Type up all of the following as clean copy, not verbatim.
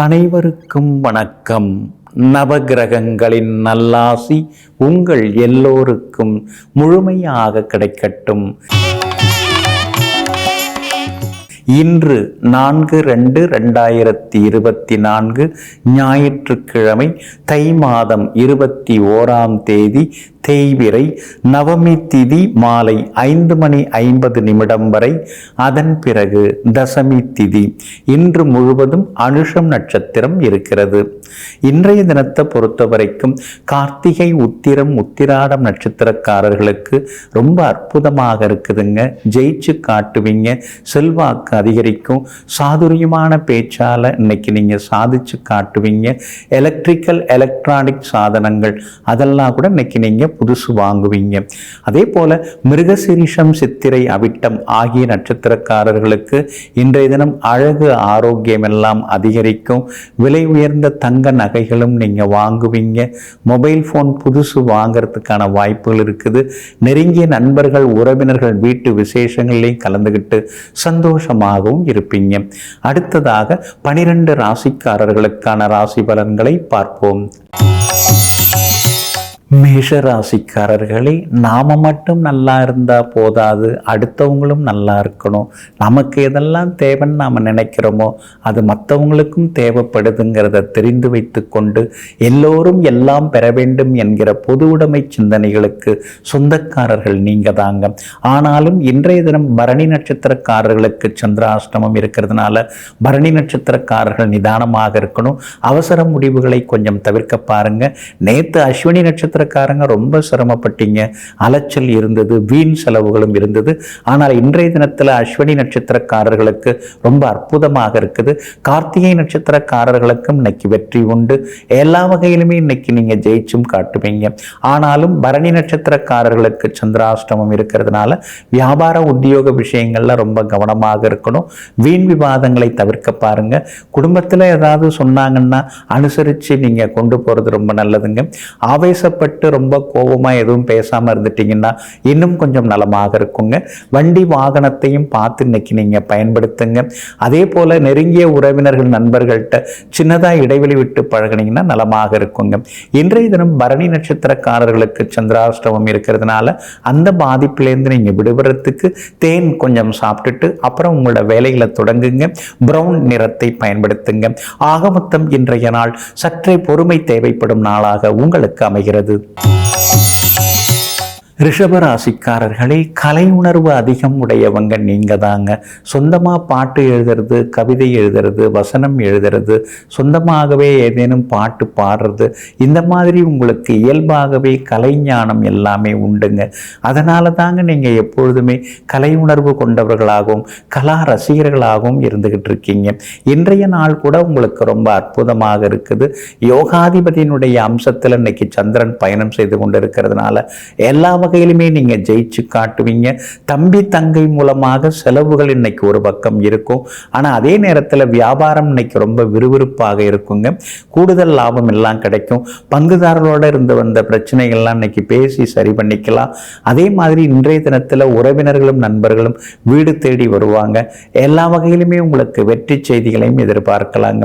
அனைவருக்கும் வணக்கம். நவகிரகங்களின் நல்லாசி உங்கள் எல்லோருக்கும் முழுமையாக கிடைக்கட்டும். இன்று 4/2/2024 ஞாயிற்றுக்கிழமை, தை மாதம் 21ஆம் தேதி, தேய்பிறை, நவமி திதி மாலை 5:50 வரை, அதன் பிறகு தசமி திதி. இன்று முழுவதும் அனுஷம் நட்சத்திரம் இருக்கிறது. இன்றைய தினத்தை பொறுத்த வரைக்கும் கார்த்திகை, உத்திரம், உத்திராடம் நட்சத்திரக்காரர்களுக்கு ரொம்ப அற்புதமாக இருக்குதுங்க. ஜெயிச்சு காட்டுவீங்க, செல்வாக்கு அதிகரிக்கும், சாதுரியமான பேச்சால இன்னைக்கு நீங்க சாதிச்சு காட்டுவீங்க. எலக்ட்ரானிக் சாதனங்கள் அதெல்லாம் கூட இன்னைக்கு நீங்க புதுசு வாங்குவீங்க. அதே போல மிருகசீரிஷம், சித்திரை, அவிட்டம் ஆகிய நட்சத்திரக்காரர்களுக்கு இன்றைய தினம் அழகு, ஆரோக்கியம் எல்லாம் அதிகரிக்கும். விலை உயர்ந்த தங்க நகைகளும் நீங்க வாங்குவீங்க. மொபைல் போன் புதுசு வாங்கிறதுக்கான வாய்ப்புகள் இருக்குது. நெருங்கிய நண்பர்கள், உறவினர்கள் வீட்டு விசேஷங்களையும் கலந்துகிட்டு சந்தோஷமாகவும் இருப்பீங்க. அடுத்ததாக 12 ராசிக்காரர்களுக்கான ராசி பலன்களை பார்ப்போம். மேஷ ராசிக்காரர்களே, நாம மட்டும் நல்லா இருந்தா போதாது, அடுத்தவங்களும் நல்லா இருக்கணும். நமக்கு எதெல்லாம் தேவைன்னு நாம நினைக்கிறோமோ அது மற்றவங்களுக்கும் தேவைப்படுதுங்கிறத தெரிந்து வைத்து கொண்டு எல்லோரும் எல்லாம் பெற வேண்டும் என்கிற பொது உடைமை சிந்தனைகளுக்கு சொந்தக்காரர்கள் நீங்க தாங்க. ஆனாலும் இன்றைய தினம் பரணி நட்சத்திரக்காரர்களுக்கு சந்திராஷ்டமம் இருக்கிறதுனால பரணி நட்சத்திரக்காரர்கள் நிதானமாக இருக்கணும். அவசர முடிவுகளை கொஞ்சம் தவிர்க்க பாருங்க. நேற்று அஸ்வினி நட்சத்திரக்காரங்க ரொம்ப சிரமப்பட்டீங்க, அலைச்சல் இருந்தது, வீண் செலவுகளும் இருந்தது. ஆனால் இன்றைய தினத்தில் அஸ்வினி நட்சத்திரக்காரர்களுக்கு ரொம்ப அற்புதமாக இருக்குது. கார்த்திகை நட்சத்திரக்காரர்களுக்கும் இன்னைக்கு வெற்றி உண்டு. எல்லா வகையிலுமே இன்னைக்கு நீங்க ஜெயிச்சும் காட்டுவீங்க. ஆனாலும் பரணி நட்சத்திரக்காரர்களுக்கு சந்திராஷ்டமம் இருக்கிறதுனால வியாபார, உத்தியோக விஷயங்கள்ல ரொம்ப கவனமாக இருக்கணும். வீண் விவாதங்களை தவிர்க்க பாருங்க. குடும்பத்தில் ஏதாவது சொன்னாங்கன்னா அனுசரித்து நீங்க கொண்டு போறது ரொம்ப நல்லதுங்க. ஆவேசப்பட்டு ரொம்ப கோபமா எதுவும் பேசாம இருந்துட்டீங்கன்னா இன்னும் கொஞ்சம் நலமாக இருக்குங்க. வண்டி வாகனத்தையும் பார்த்து இன்னைக்கு நீங்க பயன்படுத்துங்க. அதே போல நெருங்கிய உறவினர்கள், நண்பர்கள்ட்ட சின்னதா இடைவெளி விட்டு பழகினீங்கன்னா நலமாக இருக்குங்க. இன்றைய தினம் பரணி நட்சத்திரக்காரர்களுக்கு சந்திராஷ்டமம் இருக்கிறதுனால அந்த பாதிப்பிலேருந்து நீங்க விடுபடுறதுக்கு தேன் கொஞ்சம் சாப்பிட்டுட்டு அப்புறம் உங்களோட வேலைகளை தொடங்குங்க. பிரவுன் நிறத்தை பயன்படுத்துங்க. ஆக மொத்தம் இன்றைய நாள் சற்றே பொறுமை தேவைப்படும் நாளாக உங்களுக்கு அமைகிறது. ரிஷபராசிக்காரர்களே, கலை உணர்வு அதிகம் உடையவங்க நீங்க தாங்க. சொந்தமாக பாட்டு எழுதுறது, கவிதை எழுதுறது, வசனம் எழுதுறது, சொந்தமாகவே ஏதேனும் பாட்டு பாடுறது, இந்த மாதிரி உங்களுக்கு இயல்பாகவே கலைஞானம் எல்லாமே உண்டுங்க. அதனால தாங்க நீங்கள் எப்பொழுதுமே கலை உணர்வு கொண்டவர்களாகவும் கலா ரசிகர்களாகவும் இருந்துகிட்டு இருக்கீங்க. இன்றைய நாள் கூட உங்களுக்கு ரொம்ப அற்புதமாக இருக்குது. யோகாதிபதியினுடைய அம்சத்தில் இன்னைக்கு சந்திரன் பயணம் செய்து கொண்டு இருக்கிறதுனால எல்லா வகையிலுமே நீங்க ஜெயிச்சு காட்டுவீங்க. தம்பி, தங்கை மூலமாக செலவுகள் இன்னைக்கு ஒரு பக்கம் இருக்கும். ஆனா அதே நேரத்தில் வியாபாரம் இன்னைக்கு ரொம்ப விறுவிறுப்பாக இருக்குங்க. கூடுதல் லாபம் எல்லாம் கிடைக்கும். பங்குதாரர்களோட இருந்து வந்த பிரச்சனைகள்லாம் இன்னைக்கு பேசி சரி பண்ணிக்கலாம். அதே மாதிரி இன்றைய தினத்தில் உறவினர்களும் நண்பர்களும் வீடு தேடி வருவாங்க. எல்லா வகையிலுமே உங்களுக்கு வெற்றி செய்திகளையும் எதிர்பார்க்கலாங்க.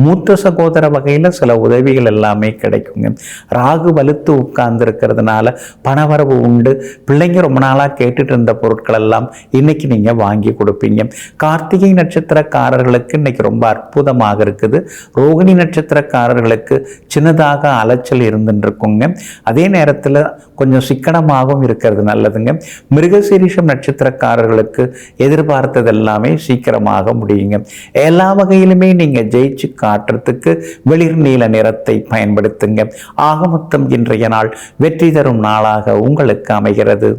மூத்த சகோதர வகையில் சில உதவிகள் எல்லாமே கிடைக்குங்க. ராகு வலுத்து உட்கார்ந்து இருக்கிறதுனால பணவரவு உண்டு. பிள்ளைங்க ரொம்ப நாளாக கேட்டுட்டு இருந்த பொருட்கள் எல்லாம் இன்னைக்கு நீங்க வாங்கி கொடுப்பீங்க. கார்த்திகை நட்சத்திரக்காரர்களுக்கு இன்னைக்கு ரொம்ப அற்புதமாக இருக்குது. ரோகிணி நட்சத்திரக்காரர்களுக்கு சின்னதாக அலைச்சல் இருந்துட்டு இருக்குங்க. அதே நேரத்தில் கொஞ்சம் சிக்கனமாகவும் இருக்கிறது நல்லதுங்க. மிருகசீரிஷம் நட்சத்திரக்காரர்களுக்கு எதிர்பார்த்தது எல்லாமே சீக்கிரமாக முடியுங்க. எல்லா வகையிலுமே நீங்க ஜெயிச்சு காட்டுறதுக்கு வெளிர் நீல நிறத்தை பயன்படுத்துங்க. ஆக மொத்தம் இன்றைய நாள் வெற்றி தரும் நாளாக உங்களுக்கு அமைகிறது.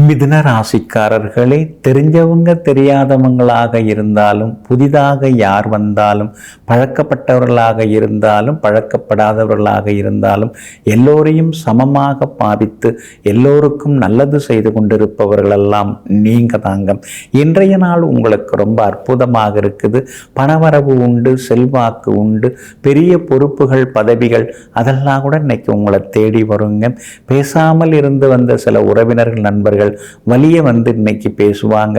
மிதுன ராசிக்காரர்களே, தெரிஞ்சவங்க தெரியாதவங்களாக இருந்தாலும், புதிதாக யார் வந்தாலும், பழக்கப்பட்டவர்களாக இருந்தாலும், பழக்கப்படாதவர்களாக இருந்தாலும், எல்லோரையும் சமமாக பாவித்து எல்லோருக்கும் நல்லது செய்து கொண்டிருப்பவர்களெல்லாம் நீங்க தாங்க. இன்றைய நாள் உங்களுக்கு ரொம்ப அற்புதமாக இருக்குது. பணவரவு உண்டு, செல்வாக்கு உண்டு, பெரிய பொறுப்புகள், பதவிகள் அதெல்லாம் கூட இன்னைக்கு உங்களை தேடி வருங்க. பேசாமல் இருந்து வந்த சில உறவினர்கள், நண்பர்கள் நண்பர்கள் வலிய வந்து இன்னைக்கு பேசுவாங்க.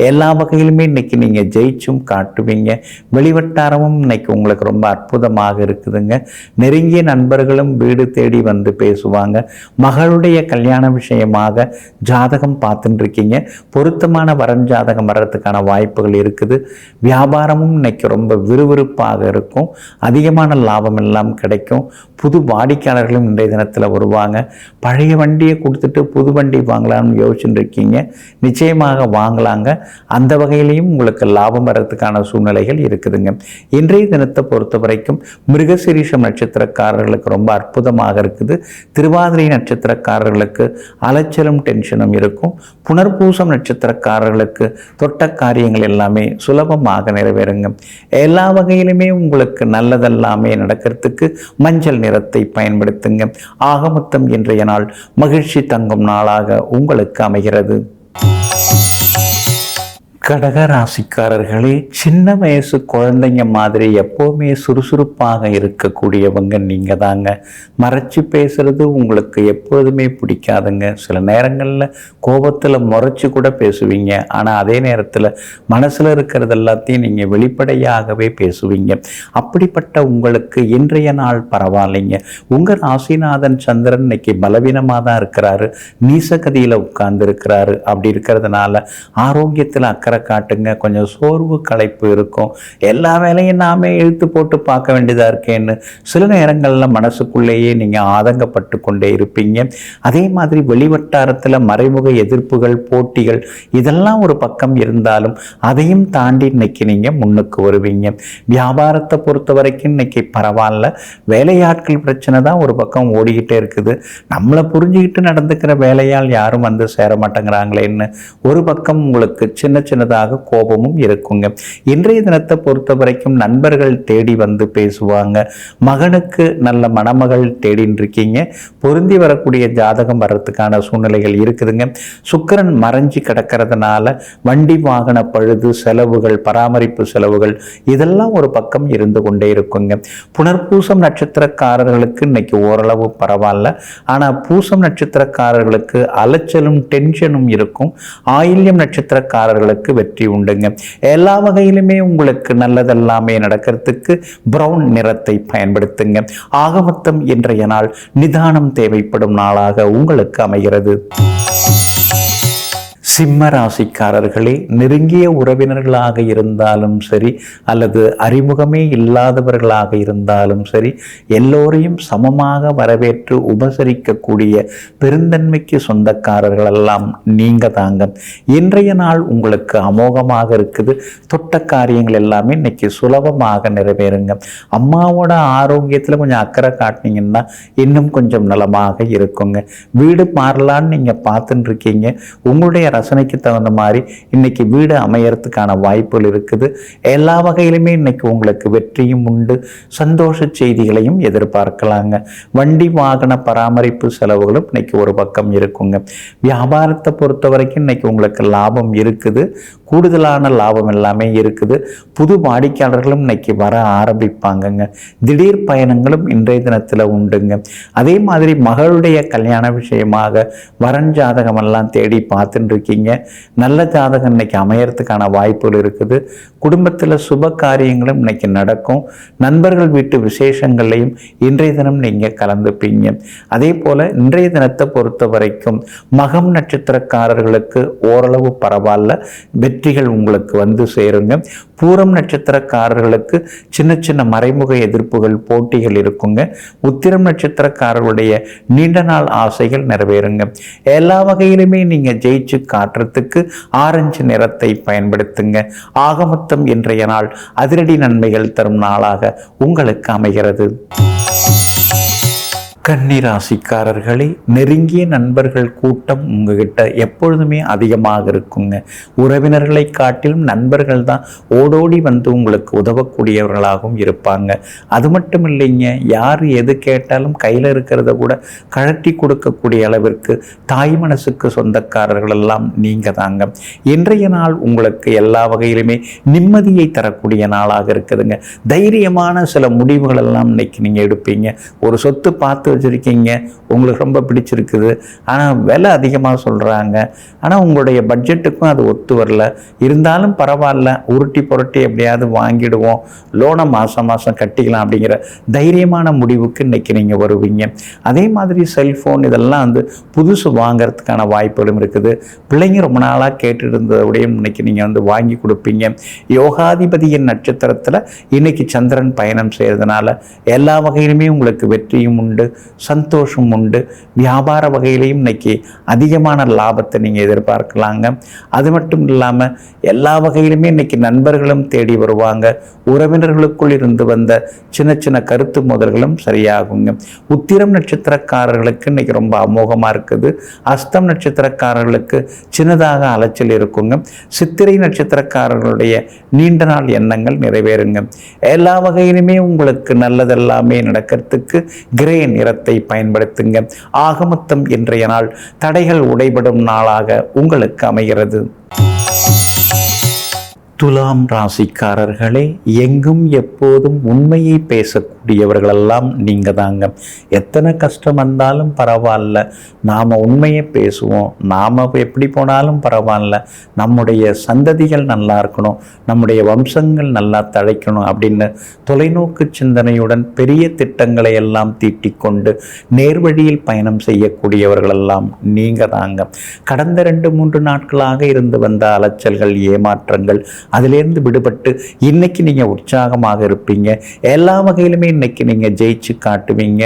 எல்லா வகையிலுமே இன்னைக்கு நீங்கள் ஜெயிச்சும் காட்டுவீங்க. வெளிவட்டாரமும் இன்னைக்கு உங்களுக்கு ரொம்ப அற்புதமாக இருக்குதுங்க. நெருங்கிய நண்பர்களும் வீடு தேடி வந்து பேசுவாங்க. மகளுடைய கல்யாண விஷயமாக ஜாதகம் பார்த்துட்டு இருக்கீங்க. பொருத்தமான வரன் ஜாதகம் வர்றதுக்கான வாய்ப்புகள் இருக்குது. வியாபாரமும் இன்னைக்கு ரொம்ப விறுவிறுப்பாக இருக்கும். அதிகமான லாபம் எல்லாம் கிடைக்கும். புது வாடிக்கையாளர்களும் இன்றைய தினத்தில் வருவாங்க. பழைய வண்டியை கொடுத்துட்டு புது வண்டி வாங்கலாம்னு யோசிச்சுட்டு இருக்கீங்க. நிச்சயமாக வாங்கலாங்க. அந்த வகையிலையும் உங்களுக்கு லாபம் வர்றதுக்கான சூழ்நிலைகள் இருக்குதுங்க. இன்றைய தினத்தை பொறுத்த வரைக்கும் மிருகசீரிஷம் நட்சத்திரக்காரர்களுக்கு ரொம்ப அற்புதமாக இருக்குது. திருவாதிரை நட்சத்திரக்காரர்களுக்கு அலைச்சலும் டென்ஷனும் இருக்கும். புனர்பூசம் நட்சத்திரக்காரர்களுக்கு தொட்ட காரியங்கள் எல்லாமே சுலபமாக நிறைவேறுங்க. எல்லா வகையிலுமே உங்களுக்கு நல்லதெல்லாமே நடக்கிறதுக்கு மஞ்சள் நிறத்தை பயன்படுத்துங்க. ஆக மொத்தம் இன்றைய நாள் மகிழ்ச்சி தங்கும் நாளாக உங்களுக்கு அமைகிறது. கடக ராசிக்காரர்களே, சின்ன வயசு குழந்தைங்க மாதிரி எப்போவுமே சுறுசுறுப்பாக இருக்கக்கூடியவங்க நீங்கள் தாங்க. மறைச்சி பேசுறது உங்களுக்கு எப்பொழுதுமே பிடிக்காதுங்க. சில நேரங்களில் கோபத்தில் முறைச்சி கூட பேசுவீங்க. ஆனால் அதே நேரத்தில் மனசில் இருக்கிறது எல்லாத்தையும் நீங்கள் வெளிப்படையாகவே பேசுவீங்க. அப்படிப்பட்ட உங்களுக்கு இன்றைய நாள் பரவாயில்லைங்க. உங்கள் ராசிநாதன் சந்திரன் இன்னைக்கு பலவீனமாக தான் இருக்கிறாரு. நீசகதியில் உட்கார்ந்து இருக்கிறாரு. அப்படி இருக்கிறதுனால ஆரோக்கியத்தில் அக்கறை காட்டுங்க. கொஞ்சம் சோர்வு களைப்பு இருக்கும். எல்லா வேலையும் நாமே இழுத்து போட்டு பார்க்க வேண்டியதாக இருக்கேன்னு சில நேரங்களில் மனசுக்குள்ளேயே நீங்கள் ஆதங்கப்பட்டு கொண்டே இருப்பீங்க. அதே மாதிரி வெளிவட்டாரத்தில் மறைமுக எதிர்ப்புகள், போட்டிகள் இதெல்லாம் ஒரு பக்கம் இருந்தாலும் அதையும் தாண்டி இன்னைக்கு நீங்கள் முன்னுக்கு வருவீங்க. வியாபாரத்தை பொறுத்த வரைக்கும் இன்னைக்கு பரவாயில்ல. வேலையாட்கள் பிரச்சனை தான் ஒரு பக்கம் ஓடிக்கிட்டே இருக்குது. நம்மளை புரிஞ்சுக்கிட்டு நடந்துக்கிற வேலையால் யாரும் வந்து சேர மாட்டேங்கிறாங்களேன்னு ஒரு பக்கம் உங்களுக்கு சின்ன கோபமும் இருக்குங்க. இன்றைய தினத்தை பொறுத்த வரைக்கும் நண்பர்கள் தேடி வந்து பேசுவாங்க. மகனுக்கு நல்ல மணமகள் தேடின்னு இருக்கீங்க. பொருந்தி வரக்கூடிய ஜாதகம் வர்றதுக்கான சூழ்நிலைகள் இருக்குதுங்க. சுக்கிரன் மறைஞ்சி கிடக்கிறதுனால வண்டி வாகன பழுது செலவுகள், பராமரிப்பு செலவுகள் இதெல்லாம் ஒரு பக்கம் இருந்து கொண்டே இருக்குங்க. புனர்பூசம் நட்சத்திரக்காரர்களுக்கு இன்னைக்கு ஓரளவு பரவாயில்ல. ஆனால் பூசம் நட்சத்திரக்காரர்களுக்கு அலைச்சலும் டென்ஷனும் இருக்கும். ஆயில்யம் நட்சத்திரக்காரர்களுக்கு வெற்றி உண்டுங்க. எல்லா வகையிலுமே உங்களுக்கு நல்லதெல்லாமே நடக்கிறதுக்கு பிரவுன் நிறத்தை பயன்படுத்துங்க. ஆக மொத்தம் இன்றைய நாள் நிதானம் தேவைப்படும் நாளாக உங்களுக்கு அமைகிறது. சிம்ம ராசிக்காரர்களே, நெருங்கிய உறவினர்களாக இருந்தாலும் சரி அல்லது அறிமுகமே இல்லாதவர்களாக இருந்தாலும் சரி, எல்லோரையும் சமமாக வரவேற்று உபசரிக்கக்கூடிய பெருந்தன்மைக்கு சொந்தக்காரர்கள் எல்லாம் நீங்க தாங்க. இன்றைய நாள் உங்களுக்கு அமோகமாக இருக்குது. தொட்ட காரியங்கள் எல்லாமே இன்னைக்கு சுலபமாக நிறைவேறுங்க. அம்மாவோட ஆரோக்கியத்தில் கொஞ்சம் அக்கறை காட்டினீங்கன்னா இன்னும் கொஞ்சம் நலமாக இருக்குங்க. வீடு மாறலான்னு நீங்கள் பார்த்துட்டு இருக்கீங்க. உங்களுடைய ரசனைக்கு தகுந்த மாதிரி இன்னைக்கு வீடு அமையறதுக்கான வாய்ப்புகள் இருக்குது. எல்லா வகையிலுமே இன்னைக்கு உங்களுக்கு வெற்றியும் உண்டு. சந்தோஷ செய்திகளையும் எதிர்பார்க்கலாங்க. வண்டி வாகன பராமரிப்பு செலவுகளும் இன்னைக்கு ஒரு பக்கம் இருக்குங்க. வியாபாரத்தை பொறுத்த வரைக்கும் இன்னைக்கு உங்களுக்கு லாபம் இருக்குது. கூடுதலான லாபம் எல்லாமே இருக்குது. புது வாடிக்கையாளர்களும் இன்னைக்கு வர ஆரம்பிப்பாங்கங்க. திடீர் பயணங்களும் இன்றைய தினத்தில் உண்டுங்க. அதே மாதிரி மகளுடைய கல்யாண விஷயமாக வரன் ஜாதகம் எல்லாம் தேடி பார்த்துட்டு இருக்கீங்க. நல்ல ஜாதகம் இன்னைக்கு அமையறதுக்கான வாய்ப்புகள் இருக்குது. குடும்பத்தில் சுப காரியங்களும் இன்னைக்கு நடக்கும். நண்பர்கள் வீட்டு விசேஷங்களையும் இன்றைய தினம் நீங்கள் கலந்துப்பீங்க. அதே போல் இன்றைய தினத்தை பொறுத்த வரைக்கும் மகம் நட்சத்திரக்காரர்களுக்கு ஓரளவு பரவாயில்ல. வெற்றிகள் உங்களுக்கு வந்து சேருங்க. பூரம் நட்சத்திரக்காரர்களுக்கு சின்ன சின்ன மறைமுக எதிர்ப்புகள், போட்டிகள் இருக்குங்க. உத்திரம் நட்சத்திரக்காரர்களுடைய நீண்ட நாள் ஆசைகள் நிறைவேறுங்க. எல்லா வகையிலுமே நீங்கள் ஜெயிச்சு காட்டுறதுக்கு ஆரஞ்சு நிறத்தை பயன்படுத்துங்க. ஆக மொத்தம் இன்றைய நாள் அதிரடி நன்மைகள் தரும் நாளாக உங்களுக்கு அமைகிறது. கன்னிராசிக்காரர்களே, நெருங்கிய நண்பர்கள் கூட்டம் உங்ககிட்ட எப்பொழுதுமே அதிகமாக இருக்குங்க. உறவினர்களை காட்டிலும் நண்பர்கள் தான் ஓடோடி வந்து உங்களுக்கு உதவக்கூடியவர்களாகவும் இருப்பாங்க. அது மட்டும் இல்லைங்க, யார் எது கேட்டாலும் கையில் இருக்கிறத கூட கழட்டி கொடுக்கக்கூடிய அளவிற்கு தாய் மனசுக்கு சொந்தக்காரர்கள் எல்லாம் நீங்கள் தாங்க. இன்றைய நாள் உங்களுக்கு எல்லா வகையிலுமே நிம்மதியை தரக்கூடிய நாளாக இருக்குதுங்க. தைரியமான சில முடிவுகள் எல்லாம் இன்னைக்கு நீங்கள் எடுப்பீங்க. ஒரு சொத்து பார்த்து வச்சுருக்கீங்க, உங்களுக்கு ரொம்ப பிடிச்சிருக்குது, ஆனால் விலை அதிகமாக சொல்கிறாங்க, ஆனால் உங்களுடைய பட்ஜெட்டுக்கும் அது ஒத்து வரல, இருந்தாலும் பரவாயில்ல உருட்டி புரட்டி எப்படியாவது வாங்கிடுவோம், லோனை மாதம் மாதம் கட்டிக்கலாம் அப்படிங்கிற தைரியமான முடிவுக்கு இன்றைக்கி நீங்கள் வருவீங்க. அதே மாதிரி செல்ஃபோன் இதெல்லாம் வந்து புதுசு வாங்கிறதுக்கான வாய்ப்புகளும் இருக்குது. பிள்ளைங்க ரொம்ப நாளாக கேட்டு இருந்ததையும் இன்றைக்கி நீங்கள் வந்து வாங்கி கொடுப்பீங்க. யோகாதிபதியின் நட்சத்திரத்தில் இன்றைக்கி சந்திரன் பயணம் செய்கிறதுனால எல்லா வகையிலுமே உங்களுக்கு வெற்றியும் உண்டு, சந்தோஷம் உண்டு. வியாபார வகையிலையும் இன்னைக்கு அதிகமான லாபத்தை நீங்கள் எதிர்பார்க்கலாங்க. அது மட்டும் இல்லாமல் எல்லா வகையிலுமே இன்னைக்கு நண்பர்களும் தேடி வருவாங்க. உறவினர்களுக்குள் இருந்து வந்த சின்ன சின்ன கருத்து மோதல்களும் சரியாகுங்க. உத்திரம் நட்சத்திரக்காரர்களுக்கு இன்னைக்கு ரொம்ப அமோகமாக இருக்குது. அஸ்தம் நட்சத்திரக்காரர்களுக்கு சின்னதாக அலைச்சல் இருக்குங்க. சித்திரை நட்சத்திரக்காரர்களுடைய நீண்ட நாள் எண்ணங்கள் நிறைவேறுங்க. எல்லா வகையிலுமே உங்களுக்கு நல்லதெல்லாமே நடக்கிறதுக்கு கிரே நிறத்தை பயன்படுத்துங்க. ஆகமொத்தம் இன்றைய நாள் தடைகள் உடைபடும் நாளாக உங்களுக்கு அமைகிறது. துலாம் ராசிக்காரர்களே, எங்கும் எப்போதும் உண்மையை பேசக்கூடியவர்களெல்லாம் நீங்கள் தாங்க. எத்தனை கஷ்டம் வந்தாலும் பரவாயில்ல, நாம் உண்மையை பேசுவோம். நாம் எப்படி போனாலும் பரவாயில்ல, நம்முடைய சந்ததிகள் நல்லா இருக்கணும், நம்முடைய வம்சங்கள் நல்லா தழைக்கணும் அப்படின்னு தொலைநோக்கு சிந்தனையுடன் பெரிய திட்டங்களை எல்லாம் தீட்டிக்கொண்டு நேர்வழியில் பயணம் செய்யக்கூடியவர்களெல்லாம் நீங்கள் தாங்க. கடந்த 2-3 நாட்களாக இருந்து வந்த அலைச்சல்கள், ஏமாற்றங்கள், அதிலேருந்து விடுபட்டு இன்னைக்கு நீங்கள் உற்சாகமாக இருப்பீங்க. எல்லா வகையிலுமே இன்னைக்கு நீங்கள் ஜெயிச்சு காட்டுவீங்க.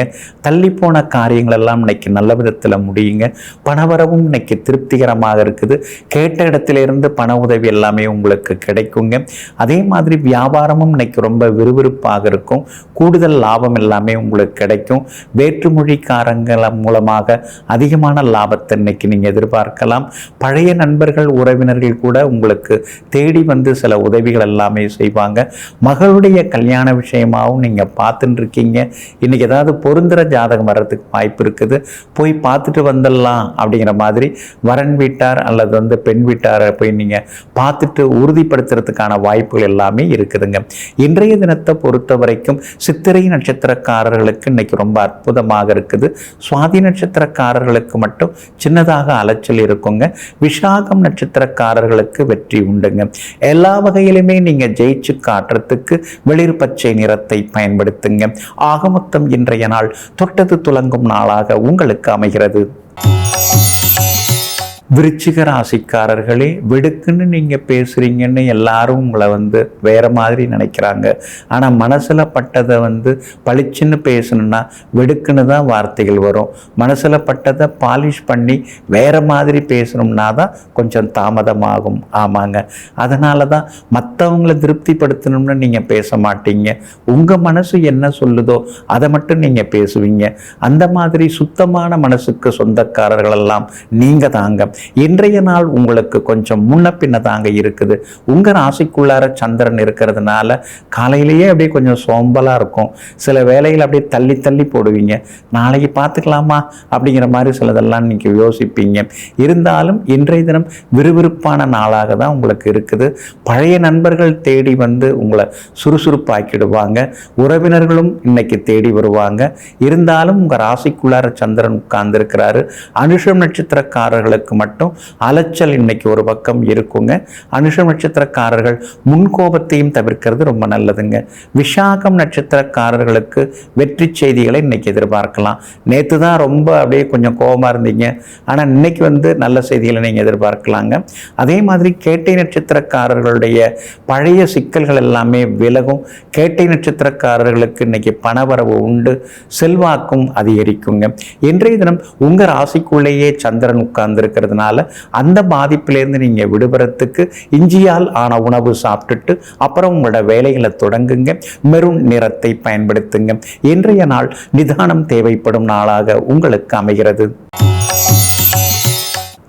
தள்ளிப்போன காரியங்கள் எல்லாம் இன்னைக்கு நல்ல விதத்தில் முடியுங்க. பணவரவும் இன்னைக்கு திருப்திகரமாக இருக்குது. கேட்ட இடத்திலிருந்து பண உதவி எல்லாமே உங்களுக்கு கிடைக்குங்க. அதே மாதிரி வியாபாரமும் இன்னைக்கு ரொம்ப விறுவிறுப்பாக இருக்கும். கூடுதல் லாபம் எல்லாமே உங்களுக்கு கிடைக்கும். வேற்றுமொழிக்காரங்கள மூலமாக அதிகமான லாபத்தை இன்னைக்கு நீங்கள் எதிர்பார்க்கலாம். பழைய நண்பர்கள், உறவினர்கள் கூட உங்களுக்கு தேடி வந்து சில உதவிகள் எல்லாமே செய்வாங்க. மகளுடைய கல்யாண விஷயமாகவும் நீங்கள் பார்த்துட்டு இருக்கீங்க. இன்னைக்கு ஏதாவது பொருந்துற ஜாதகம் வர்றதுக்கு வாய்ப்பு இருக்குது. போய் பார்த்துட்டு வந்துடலாம் அப்படிங்கிற மாதிரி வரன் வீட்டார் அல்லது வந்து பெண் வீட்டாரை போய் நீங்கள் பார்த்துட்டு உறுதிப்படுத்துறதுக்கான வாய்ப்புகள் எல்லாமே இருக்குதுங்க. இன்றைய தினத்தை பொறுத்த வரைக்கும் சித்திரை நட்சத்திரக்காரர்களுக்கு இன்னைக்கு ரொம்ப அற்புதமாக இருக்குது. சுவாதி நட்சத்திரக்காரர்களுக்கு மட்டும் சின்னதாக அலைச்சல் இருக்குங்க. விசாகம் நட்சத்திரக்காரர்களுக்கு வெற்றி உண்டுங்க. எல்லா வகையிலுமே நீங்க ஜெயிச்சு காட்டுறதுக்கு வெளிர் பச்சை நிறத்தை பயன்படுத்துங்க. ஆகமொத்தம் இன்றைய நாள் தொட்டது துலங்கும் நாளாக உங்களுக்கு அமைகிறது. விருச்சிக ராசிக்காரர்களே, வெடுக்குன்னு நீங்கள் பேசுகிறீங்கன்னு எல்லாரும் உங்களை வந்து வேறு மாதிரி நினைக்கிறாங்க. ஆனால் மனசில் பட்டதை வந்து பளிச்சுன்னு பேசணுன்னா வெடுக்குன்னு தான் வார்த்தைகள் வரும். மனசில் பட்டதை பாலிஷ் பண்ணி வேறு மாதிரி பேசணும்னா தான் கொஞ்சம் தாமதமாகும். ஆமாங்க, அதனால தான் மற்றவங்களை திருப்திப்படுத்தணும்னு நீங்கள் பேச மாட்டீங்க. உங்கள் மனசு என்ன சொல்லுதோ அதை மட்டும் நீங்கள் பேசுவீங்க. அந்த மாதிரி சுத்தமான மனசுக்கு சொந்தக்காரர்களெல்லாம் நீங்கள் தாங்க. இன்றைய நாள் உங்களுக்கு கொஞ்சம் முன்ன பின்ன தாங்க இருக்குது. உங்கள் ராசிக்குள்ளார சந்திரன் இருக்கிறதுனால காலையிலேயே அப்படியே கொஞ்சம் சோம்பலாக இருக்கும். சில வேலைகள் அப்படியே தள்ளி தள்ளி போடுவீங்க. நாளைக்கு பார்த்துக்கலாமா அப்படிங்கிற மாதிரி சிலதெல்லாம் நீங்கள் யோசிப்பீங்க. இருந்தாலும் இன்றைய தினம் விறுவிறுப்பான நாளாக தான் உங்களுக்கு இருக்குது. பழைய நண்பர்கள் தேடி வந்து உங்களை சுறுசுறுப்பாக்கிடுவாங்க. உறவினர்களும் இன்னைக்கு தேடி வருவாங்க. இருந்தாலும் உங்கள் ராசிக்குள்ளார சந்திரன் உட்கார்ந்துருக்கிறாரு. அனுஷம் நட்சத்திரக்காரர்களுக்கு மட்டும் அலைச்சல் இன்னைக்கு ஒரு பக்கம் இருக்குங்க. அனுஷம் நட்சத்திரக்காரர்கள் முன்கோபத்தையும் தவிர்க்கிறது ரொம்ப நல்லதுங்க. விசாகம் நட்சத்திரக்காரர்களுக்கு வெற்றி செய்திகளை இன்னைக்கு எதிர்பார்க்கலாம். நேற்று தான் ரொம்ப அப்படியே கொஞ்சம் கோபமாக இருந்தீங்க, ஆனால் இன்னைக்கு வந்து நல்ல செய்திகளை நீங்கள் எதிர்பார்க்கலாங்க. அதே மாதிரி கேட்டை நட்சத்திரக்காரர்களுடைய பழைய சிக்கல்கள் எல்லாமே விலகும். கேட்டை நட்சத்திரக்காரர்களுக்கு இன்னைக்கு பணவரவு உண்டு, செல்வாக்கும் அதிகரிக்குங்க. இன்றைய தினம் உங்கள் ராசிக்குள்ளேயே சந்திரன் உட்கார்ந்துருக்கிறதுனால அந்த பாதிப்பிலேருந்து நீங்கள் விடுபடுறதுக்கு இஞ்சியால் ஆன உணவு சாப்பிட்டுட்டு அப்புறம் உங்களோட வேலைகளை தொடங்குங்க. மெரூன் நிறத்தை பயன்படுத்துங்க. இன்றைய நாள் நிதானம் தேவைப்படும் நாளாக உங்களுக்கு அமைகிறது.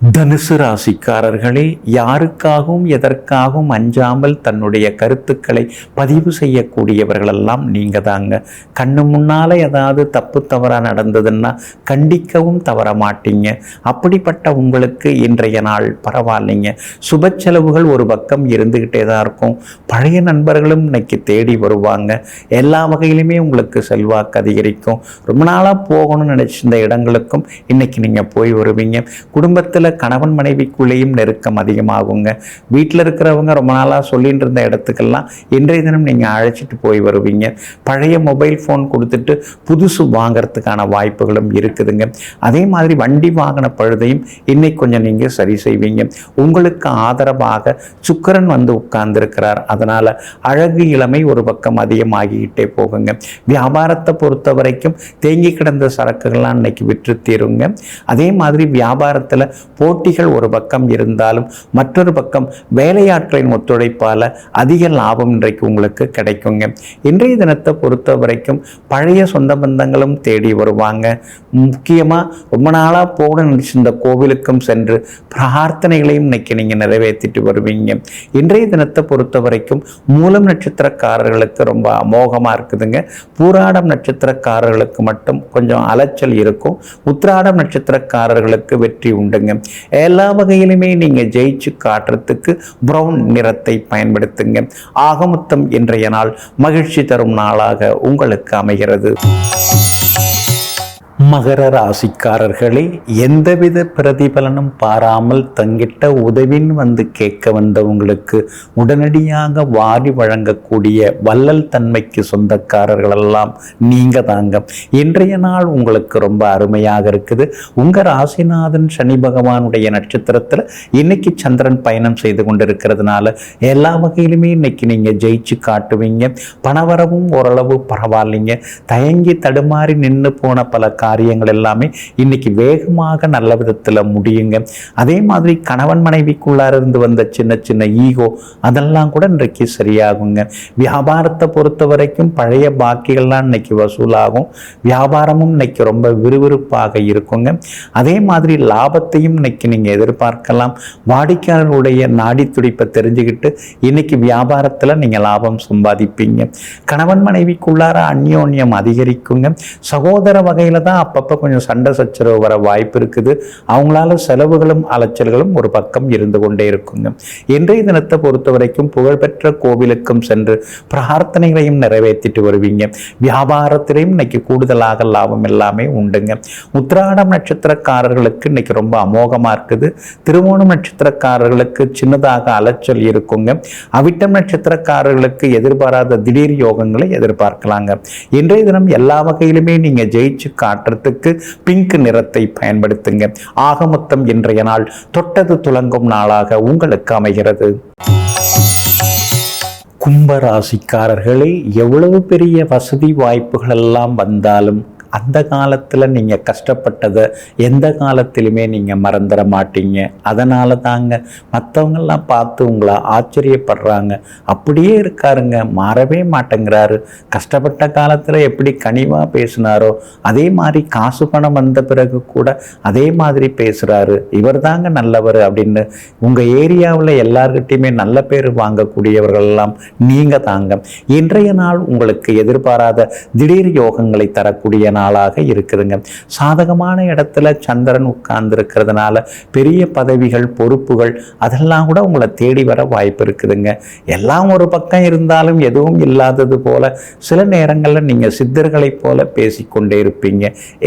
தனுசு ராசிக்காரர்களே, யாருக்காகவும் எதற்காகவும் அஞ்சாமல் தன்னுடைய கருத்துக்களை பதிவு செய்யக்கூடியவர்களெல்லாம் நீங்கள் தாங்க. கண்ணு முன்னால் ஏதாவது தப்பு தவறாக நடந்ததுன்னா கண்டிக்கவும் தவற மாட்டீங்க. அப்படிப்பட்ட உங்களுக்கு இன்றைய நாள் பரவாயில்லைங்க. சுப செலவுகள் ஒரு பக்கம் இருந்துக்கிட்டே தான் இருக்கும். பழைய நண்பர்களும் இன்னைக்கு தேடி வருவாங்க. எல்லா வகையிலுமே உங்களுக்கு செல்வாக்கு அதிகரிக்கும். ரொம்ப நாளாக போகணும்னு நினச்சிருந்த இடங்களுக்கும் இன்னைக்கு நீங்கள் போய் வருவீங்க. குடும்பத்தில் கணவன் மனைவிக்குள்ளேயும் நெருக்கம் அதிகமாகுங்க. வீட்டில் இருக்கிறவங்க ரொம்ப நாளாக சொல்லிட்டு இருந்த இடத்துக்கெல்லாம் இன்றைய தினம் நீங்கள் அழைச்சிட்டு போய் வருவீங்க. பழைய மொபைல் ஃபோன் கொடுத்துட்டு புதுசு வாங்கிறதுக்கான வாய்ப்புகளும் இருக்குதுங்க. அதே மாதிரி வண்டி வாங்கின பழுதையும் இன்னைக்கு கொஞ்சம் நீங்கள் சரி செய்வீங்க. உங்களுக்கு ஆதரவாக சுக்கிரன் வந்து உட்கார்ந்துருக்கிறார். அதனால் அழகு இளமை ஒரு பக்கம் அதிகமாகிக்கிட்டே போகுங்க. வியாபாரத்தை பொறுத்த வரைக்கும் தேங்கி கிடந்த சரக்குகள்லாம் இன்னைக்கு விற்று தீருங்க. அதே மாதிரி வியாபாரத்தில் போட்டிகள் ஒரு பக்கம் இருந்தாலும் மற்றொரு பக்கம் வேலையாட்களின் ஒத்துழைப்பால் அதிக லாபம் இன்றைக்கு உங்களுக்கு கிடைக்குங்க. இன்றைய தினத்தை பொறுத்த வரைக்கும் பழைய சொந்த பந்தங்களும் தேடி வருவாங்க. முக்கியமாக ரொம்ப நாளாக போக நினைச்சிருந்த கோவிலுக்கும் சென்று பிரார்த்தனைகளையும் இன்னைக்கு நீங்கள் நிறைவேற்றிட்டு வருவீங்க. இன்றைய தினத்தை பொறுத்த வரைக்கும் மூலம் நட்சத்திரக்காரர்களுக்கு ரொம்ப அமோகமாக இருக்குதுங்க. பூராடம் நட்சத்திரக்காரர்களுக்கு மட்டும் கொஞ்சம் அலைச்சல் இருக்கும். உத்திராடம் நட்சத்திரக்காரர்களுக்கு வெற்றி உண்டுங்க. எல்லா வகையிலுமே நீங்க ஜெயிச்சு காட்டுறதுக்கு பிரவுன் நிறத்தை பயன்படுத்துங்க. ஆகமொத்தம் இன்றைய நாள் மகிழ்ச்சி தரும் நாளாக உங்களுக்கு அமைகிறது. மகர ராசிக்காரர்களே, எந்தவித பிரதிபலனும் பாராமல் தங்கிட்ட உதவின்னு வந்து கேட்க வந்தவங்களுக்கு உடனடியாக வாரி வழங்கக்கூடிய வள்ளல் தன்மைக்கு சொந்தக்காரர்களெல்லாம் நீங்கள் தாங்க. இன்றைய நாள் உங்களுக்கு ரொம்ப அருமையாக இருக்குது. உங்கள் ராசிநாதன் சனி பகவானுடைய நட்சத்திரத்தில் இன்னைக்கு சந்திரன் பயணம் செய்து கொண்டிருக்கிறதுனால எல்லா வகையிலுமே இன்னைக்கு நீங்கள் ஜெயிச்சு காட்டுவீங்க. பணவரவும் ஓரளவு பரவாயில்லைங்க. தயங்கி தடுமாறி நின்று போன பல காரியங்கள் எல்லாமே இன்னைக்கு வேகமாக நல்ல விதத்தில் முடியுங்க. அதே மாதிரி கணவன் மனைவிக்குள்ளார இருந்து வந்த சின்ன சின்ன ஈகோ அதெல்லாம் கூட இன்றைக்கு சரியாகுங்க. வியாபாரத்தை பொறுத்த வரைக்கும் பழைய பாக்கிகள்லாம் இன்னைக்கு வசூலாகும். வியாபாரமும் இன்னைக்கு ரொம்ப விறுவிறுப்பாக இருக்குங்க. அதே மாதிரி லாபத்தையும் இன்னைக்கு நீங்கள் எதிர்பார்க்கலாம். வாடிக்கையாளர்களுடைய நாடி துடிப்பை தெரிஞ்சுக்கிட்டு இன்னைக்கு வியாபாரத்தில் நீங்கள் லாபம் சம்பாதிப்பீங்க. கணவன் மனைவிக்குள்ளார அந்யோன்யம் அதிகரிக்குங்க. சகோதர வகையில் தான் அப்பப்போ கொஞ்சம் சண்டை சச்சரவு வர வாய்ப்பு இருக்குது. அவங்களால செலவுகளும் அலைச்சல்களும் ஒரு பக்கம் இருந்து கொண்டே இருக்குங்க. இன்றைய தினத்தை பொறுத்த வரைக்கும் புகழ்பெற்ற கோவிலுக்கும் சென்று பிரார்த்தனைகளையும் நிறைவேற்றிட்டு வருவீங்க. வியாபாரத்திலையும் இன்னைக்கு கூடுதலாக லாபம் எல்லாமே உண்டுங்க. உத்திராடம் நட்சத்திரக்காரர்களுக்கு இன்னைக்கு ரொம்ப அமோகமாக இருக்குது. திருவோணம் நட்சத்திரக்காரர்களுக்கு சின்னதாக அலைச்சல் இருக்குங்க. அவிட்டம் நட்சத்திரக்காரர்களுக்கு எதிர்பாராத திடீர் யோகங்களை எதிர்பார்க்கலாங்க. இன்றைய தினம் எல்லா வகையிலுமே நீங்க ஜெயிச்சு காட்டுறதுக்கு பிங்க் நிறத்தை பயன்படுத்துங்க. ஆக மொத்தம் இன்றைய நாள் தொட்டது துலங்கும் நாளாக உங்களுக்கு அமைகிறது. கும்பராசிக்காரர்களே, எவ்வளவு பெரிய வசதி வாய்ப்புகள் எல்லாம் வந்தாலும் அந்த காலத்தில் நீங்கள் கஷ்டப்பட்டதை எந்த காலத்திலுமே நீங்கள் மறந்துட மாட்டீங்க. அதனால தாங்க மற்றவங்கெல்லாம் பார்த்து உங்களை ஆச்சரியப்படுறாங்க. அப்படியே இருக்காருங்க, மாறவே மாட்டேங்கிறாரு. கஷ்டப்பட்ட காலத்தில் எப்படி கனிவாக பேசினாரோ அதே மாதிரி காசு பணம் வந்த பிறகு கூட அதே மாதிரி பேசுகிறாரு, இவர் தாங்க நல்லவர் அப்படின்னு உங்கள் ஏரியாவில் எல்லார்கிட்டையுமே நல்ல பேர் வாங்கக்கூடியவர்களெல்லாம் நீங்கள் தாங்க. இன்றைய நாள் உங்களுக்கு எதிர்பாராத திடீர் யோகங்களை தரக்கூடிய நாளாக இருக்குதுங்க. சாதகமான இடத்துல சந்திரன் உட்கார்ந்து இருக்கிறதுனால பெரிய பதவிகள் பொறுப்புகள் அதெல்லாம் கூட உங்களை தேடி வர வாய்ப்பு இருக்குதுங்க. எல்லாம் ஒரு பக்கம் இருந்தாலும் எதுவும் இல்லாதது போல சில நேரங்களில் நீங்கள் சித்தர்களை போல பேசிக்கொண்டே இருப்பீங்க.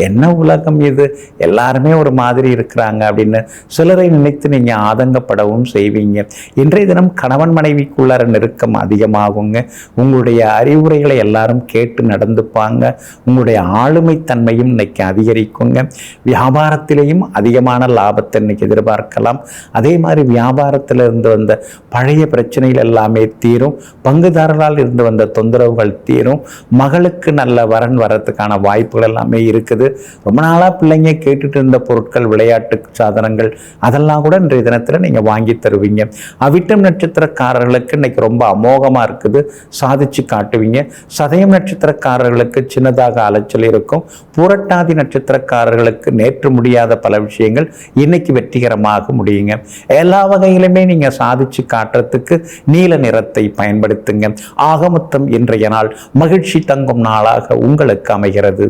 என்ன உலகம் இது, எல்லாருமே ஒரு மாதிரி இருக்கிறாங்க அப்படின்னு சிலரை நினைத்து நீங்கள் ஆதங்கப்படவும் செய்வீங்க. இன்றைய தினம் கணவன் மனைவிக்குள்ளார நெருக்கம் அதிகமாகுங்க. உங்களுடைய அறிவுரைகளை எல்லாரும் கேட்டு நடந்துப்பாங்க. உங்களுடைய ஆளுமை தன்மையும் இன்னைக்கு அதிகரிக்குங்க. வியாபாரத்திலேயும் அதிகமான லாபத்தை இன்னைக்கு எதிர்பார்க்கலாம். அதே மாதிரி வியாபாரத்தில் இருந்து வந்த பழைய பிரச்சனைகள் எல்லாமே தீரும். பங்குதாரர்களால் இருந்து வந்த தொந்தரவுகள் தீரும். மகளுக்கு நல்ல வரன் வரத்துக்கான வாய்ப்புகள் எல்லாமே இருக்குது. ரொம்ப நாளாக பிள்ளைங்க கேட்டுட்டு இருந்த பொருட்கள், விளையாட்டு சாதனங்கள் அதெல்லாம் கூட இன்றைய தினத்தில் நீங்கள் வாங்கி தருவீங்க. அவிட்டம் நட்சத்திரக்காரர்களுக்கு இன்னைக்கு ரொம்ப அமோகமாக இருக்குது, சாதிச்சு காட்டுவீங்க. சதயம் நட்சத்திரக்காரர்களுக்கு சின்னதாக அலைச்சல் இருக்கும். இருக்கும். பூரட்டாதி நட்சத்திரக்காரர்களுக்கு நேற்று முடியாத பல விஷயங்கள் இன்னைக்கு வெற்றிகரமாக முடியுங்க. எல்லா வகையிலுமே நீங்க சாதிச்சு காட்டுறதுக்கு நீல நிறத்தை பயன்படுத்துங்க. ஆகமொத்தம் இன்றைய நாள் மகிழ்ச்சி தங்கும் நாளாக உங்களுக்கு அமைகிறது.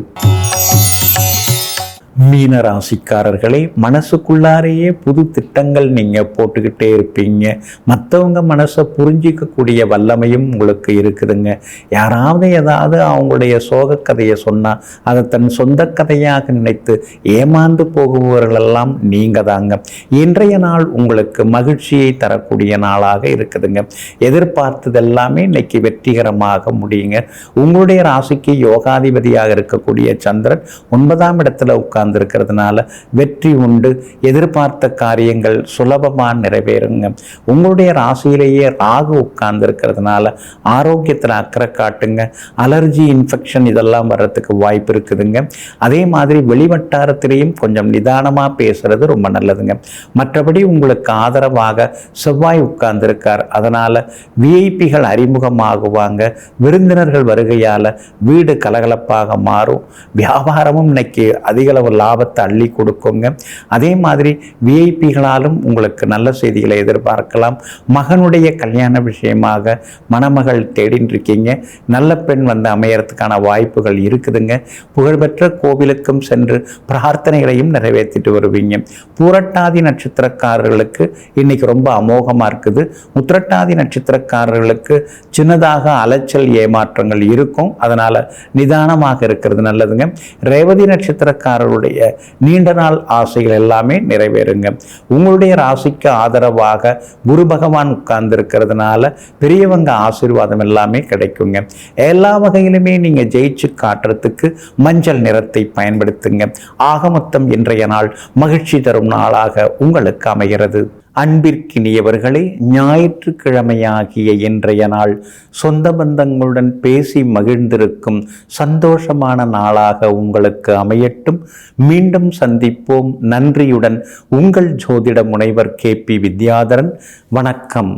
மீன ராசிக்காரர்களே, மனசுக்குள்ளாரையே புது திட்டங்கள் நீங்க போட்டுக்கிட்டே இருப்பீங்க. மற்றவங்க மனசை புரிஞ்சிக்கக்கூடிய வல்லமையும் உங்களுக்கு இருக்குதுங்க. யாராவது ஏதாவது அவங்களுடைய சோக கதையை சொன்னா அதை தன் சொந்த கதையாக நினைத்து ஏமாந்து போகுபவர்களெல்லாம் நீங்க தாங்க. இன்றைய நாள் உங்களுக்கு மகிழ்ச்சியை தரக்கூடிய நாளாக இருக்குதுங்க. எதிர்பார்த்தது எல்லாமே இன்னைக்கு வெற்றிகரமாக முடியுங்க. உங்களுடைய ராசிக்கு யோகாதிபதியாக இருக்கக்கூடிய சந்திரன் 9ஆம் இடத்துல இருக்கிறதுனால வெற்றி உண்டு. எதிர்பார்த்த காரியங்கள் சுலபமாக நிறைவேறுங்க. உங்களுடைய ராசியிலேயே ராகு உட்கார்ந்து இருக்கிறதுனால ஆரோக்கியத்தில் அக்கறை காட்டுங்க. அலர்ஜி, இன்ஃபெக்ஷன் இதெல்லாம் வர்றதுக்கு வாய்ப்பு இருக்குதுங்க. அதே மாதிரி வெளிவட்டாரத்திலையும் கொஞ்சம் நிதானமாக பேசுறது ரொம்ப நல்லதுங்க. மற்றபடி உங்களுக்கு ஆதரவாக செவ்வாய் உட்கார்ந்து இருக்கார். அதனால விஐபிகள் அறிமுகமாகுவாங்க. விருந்தினர்கள் வருகையால் வீடு கலகலப்பாக மாறும். வியாபாரமும் இன்னைக்கு அதிகளவு லாபத்தை அள்ளி கொடுக்குங்க. அதே மாதிரி விஐபிகளாலும் உங்களுக்கு நல்ல செய்திகளை எதிர்பார்க்கலாம். மகனுடைய கல்யாண விஷயமாக மணமகள் தேடின்னு இருக்கீங்க. நல்ல பெண் வந்து அமையறதுக்கான வாய்ப்புகள் இருக்குதுங்க. புகழ்பெற்ற கோவிலுக்கும் சென்று பிரார்த்தனைகளையும் நிறைவேற்றிட்டு வருவீங்க. பூரட்டாதி நட்சத்திரக்காரர்களுக்கு இன்னைக்கு ரொம்ப அமோகமாக இருக்குது. உத்திரட்டாதி நட்சத்திரக்காரர்களுக்கு சின்னதாக அலைச்சல் ஏமாற்றங்கள் இருக்கும். அதனால நிதானமாக இருக்கிறது நல்லதுங்க. ரேவதி நட்சத்திரக்காரர்களுடைய நீண்ட நாள் ஆசைகள் எல்லாமே நிறைவேறுங்க. உங்களுடைய ராசிக்கு ஆதரவாக குரு பகவான் உட்கார்ந்து இருக்கிறதுனால பெரியவங்க ஆசீர்வாதம் எல்லாமே கிடைக்குங்க. எல்லா வகையிலுமே நீங்க ஜெயிச்சு காட்டுறதுக்கு மஞ்சள் நிறத்தை பயன்படுத்துங்க. ஆக மொத்தம் இன்றைய நாள் மகிழ்ச்சி தரும் நாளாக உங்களுக்கு அமைகிறது. அன்பிற்கினியவர்களே, ஞாயிற்றுக்கிழமையாகிய இன்றைய நாள் சொந்த பந்தங்களுடன் பேசி மகிழ்ந்திருக்கும் சந்தோஷமான நாளாக உங்களுக்கு அமையட்டும். மீண்டும் சந்திப்போம். நன்றியுடன் உங்கள் ஜோதிட முனைவர் KP வித்யாதரன். வணக்கம்.